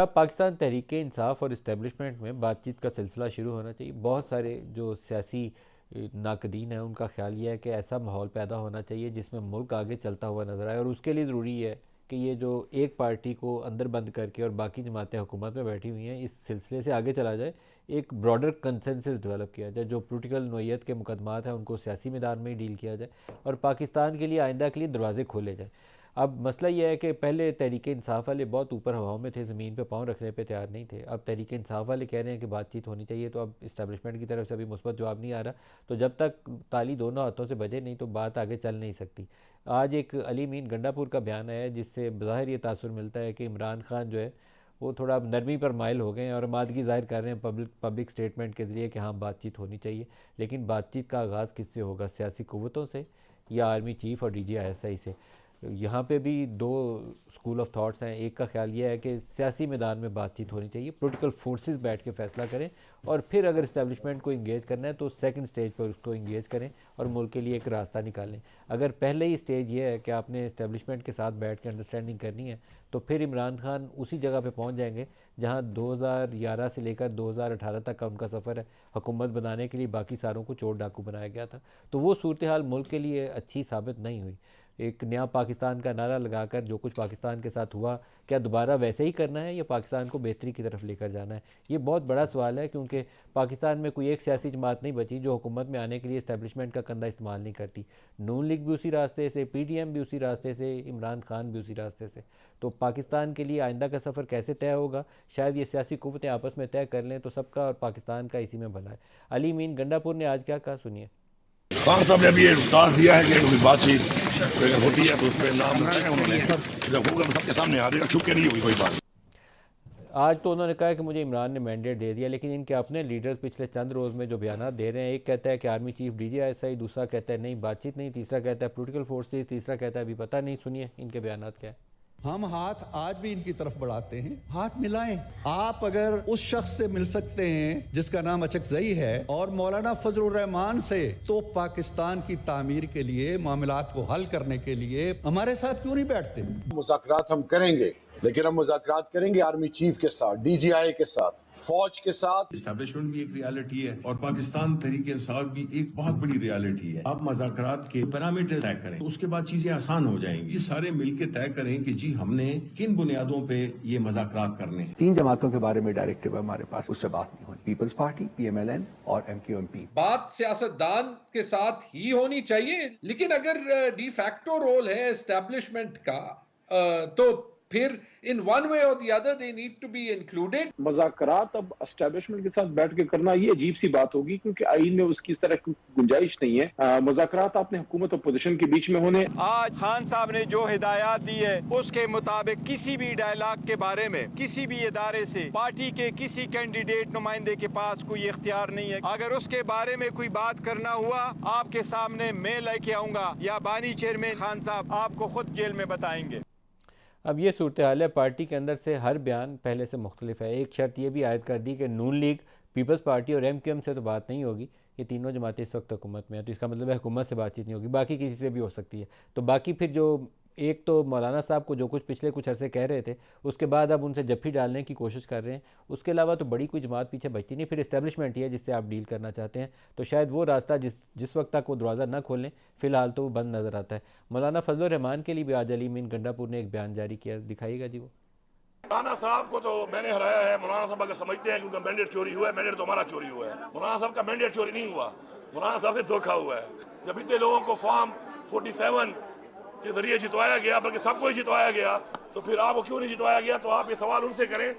अब पाकिस्तान तहरीक इंसाफ और इस्टेब्लिशमेंट में बातचीत का सिलसिला शुरू होना चाहिए। बहुत सारे जो सियासी नाकदीन है उनका ख्याल ये है कि ऐसा माहौल पैदा होना चाहिए जिसमें मुल्क आगे चलता हुआ नज़र आए, और उसके लिए ज़रूरी है कि ये जो एक पार्टी को अंदर बंद करके और बाकी जमातें हुकूमत में बैठी हुई हैं, इस सिलसिले से आगे चला जाए, एक ब्रॉडर कंसेंसस डेवलप किया जाए, जो पोलिटिकल नोयत के मुकदमात हैं उनको सियासी मैदान में ही डील किया जाए और पाकिस्तान के लिए आइंदा के लिए दरवाजे खोले जाए। अब मसला यह है कि पहले तहरीक इंसाफ वाले बहुत ऊपर हवाओं में थे, ज़मीन पे पाँव रखने पे तैयार नहीं थे। अब तहरीक इंसाफ वाले कह रहे हैं कि बातचीत होनी चाहिए, तो अब इस्टेब्लिशमेंट की तरफ से अभी मुस्बत जवाब नहीं आ रहा। तो जब तक ताली दोनों हाथों से बजे नहीं तो बात आगे चल नहीं सकती। आज एक अली मीन गंडापुर का बयान आया है जिससे ज़ाहिर ये तासुर मिलता है कि इमरान खान जो है वो थोड़ा नरमी पर माइल हो गए हैं और आमादगी ज़ाहिर कर रहे हैं पब्लिक स्टेटमेंट के ज़रिए कि हाँ बातचीत होनी चाहिए। लेकिन बातचीत का आगाज़ किससे होगा? सियासी क़ुव्वतों से या आर्मी चीफ़ और DGISI से? यहाँ पे भी दो स्कूल ऑफ थॉट्स हैं। एक का ख्याल ये है कि सियासी मैदान में बातचीत होनी चाहिए, पॉलिटिकल फोर्सेस बैठ के फैसला करें, और फिर अगर इस्टेब्लिशमेंट को इंगेज करना है तो सेकंड स्टेज पर उसको इंगेज करें और मुल्क के लिए एक रास्ता निकालें। अगर पहले ही स्टेज ये है कि आपने इस्टेब्लिशमेंट के साथ बैठ के अंडरस्टैंडिंग करनी है, तो फिर इमरान खान उसी जगह पे पहुंच जाएंगे जहां 2011 से लेकर 2018 तक का उनका सफ़र है। हुकूमत बनाने के लिए बाकी सारों को चोर डाकू बनाया गया था, तो वो सूरत हाल मुल्क के लिए अच्छी साबित नहीं हुई। एक नया पाकिस्तान का नारा लगाकर जो कुछ पाकिस्तान के साथ हुआ, क्या दोबारा वैसे ही करना है या पाकिस्तान को बेहतरी की तरफ लेकर जाना है? ये बहुत बड़ा सवाल है, क्योंकि पाकिस्तान में कोई एक सियासी जमात नहीं बची जो हुकूमत में आने के लिए इस्टेब्लिशमेंट का कंधा इस्तेमाल नहीं करती। नून लीग भी उसी रास्ते से, PTM भी उसी रास्ते से, इमरान खान भी उसी रास्ते से। तो पाकिस्तान के लिए आइंदा का सफ़र कैसे तय होगा, शायद ये सियासी कुव्वतें आपस में तय कर लें तो सबका और पाकिस्तान का इसी में भला है। अली मीन गंडापुर ने आज क्या कहा, सुनिए। खान साहब ने अभी ये उतार दिया है कि बातचीत होती है तो उसमें नाम रखा है उन्होंने, जब होगा तो सबके सामने आ जाएगा, छुप के नहीं होगी कोई बात। आज तो उन्होंने कहा कि मुझे इमरान ने मैंडेट दे दिया, लेकिन इनके अपने लीडर्स पिछले चंद रोज़ में जो बयान दे रहे हैं, एक कहता है कि आर्मी चीफ DGISI, दूसरा कहता है नहीं बातचीत नहीं, तीसरा कहता है पोलिटिकल फोर्सेस, तीसरा कहता है अभी पता नहीं। सुनिए इनके बयान क्या है। हम हाथ आज भी इनकी तरफ बढ़ाते हैं, हाथ मिलाएं। आप अगर उस शख्स से मिल सकते हैं जिसका नाम अचकजई है और मौलाना फजलुर रहमान से, तो पाकिस्तान की तामीर के लिए, मामलात को हल करने के लिए हमारे साथ क्यों नहीं बैठते? मुज़ाकरात हम करेंगे, लेकिन हम मुज़ाकरात करेंगे आर्मी चीफ के साथ, DGI के साथ, फौज के साथ। एस्टेब्लिशमेंट भी एक रियलिटी है और पाकिस्तान तहरीक इंसाफ भी एक बहुत बड़ी रियलिटी है। आप मुज़ाकरात के पैरामीटर तय करें तो उसके बाद चीजें आसान हो जाएंगी। सारे मिलकर तय करें कि जी हमने किन बुनियादों पे ये मुज़ाकरात करने हैं। 3 जमातों के बारे में डायरेक्टिव है हमारे पास, उससे बात नहीं हुई। पीपल्स पार्टी, PMLN और MQMP। बात सियासतदान के साथ ही होनी चाहिए, लेकिन अगर डी फैक्टो रोल है एस्टेब्लिशमेंट का, तो फिर इन वन वे और the other they need to be included. मुज़ाकरात अब एस्टेब्लिशमेंट के साथ बैठ के करना ये अजीब सी बात होगी, क्योंकि आईन में उसकी इस तरह की गुंजाइश नहीं है। मुज़ाकरात आपने हुकूमत और अपोजिशन के बीच में होने। आज खान साहब ने जो हिदायत दी है उसके मुताबिक किसी भी डायलॉग के बारे में किसी भी इदारे से पार्टी के किसी कैंडिडेट नुमाइंदे के पास कोई इख्तियार नहीं है। अगर उसके बारे में कोई बात करना हुआ, आपके सामने मैं लेके आऊंगा या बानी चेयरमैन खान साहब आपको खुद जेल में बताएंगे। अब ये सूरत हाल है, पार्टी के अंदर से हर बयान पहले से मुख्तलिफ है। एक शर्त ये भी आयद कर दी कि नून लीग, पीपल्स पार्टी और MQM से तो बात नहीं होगी, ये तीनों जमातें इस वक्त हुकूमत में है, तो इसका मतलब है हुकूमत से बातचीत नहीं होगी, बाकी किसी से भी हो सकती है। तो बाकी फिर जो एक तो मौलाना साहब को जो कुछ पिछले कुछ अरसे कह रहे थे, उसके बाद अब उनसे जफ्फी डालने की कोशिश कर रहे हैं, उसके अलावा तो बड़ी कोई जमात पीछे बचती नहीं। फिर इस्टेब्लिशमेंट ही है जिससे आप डील करना चाहते हैं, तो शायद वो रास्ता जिस वक्त तक वो दरवाज़ा ना खोलें, फ़िलहाल तो वो बंद नज़र आता है। मौलाना फजलुर रहमान के लिए भी आज अली मीन गंडापुर ने एक बयान जारी किया, दिखाइएगा जी। वो मौलाना साहब को तो मैंने हराया है। मौलाना साहब अगर समझते हैं कि उनका मैंडेट चोरी हुआ है, मैंडेट तो हमारा चोरी हुआ है। मौलाना साहब का मैंडेट चोरी नहीं हुआ, मौलाना साहब से धोखा हुआ है। जब इतने लोगों को फॉर्म 47 के जरिए जितवाया गया, बल्कि सबको ही जितवाया गया, तो फिर आपको क्यों नहीं जितवाया गया? तो आप ये सवाल उनसे करें।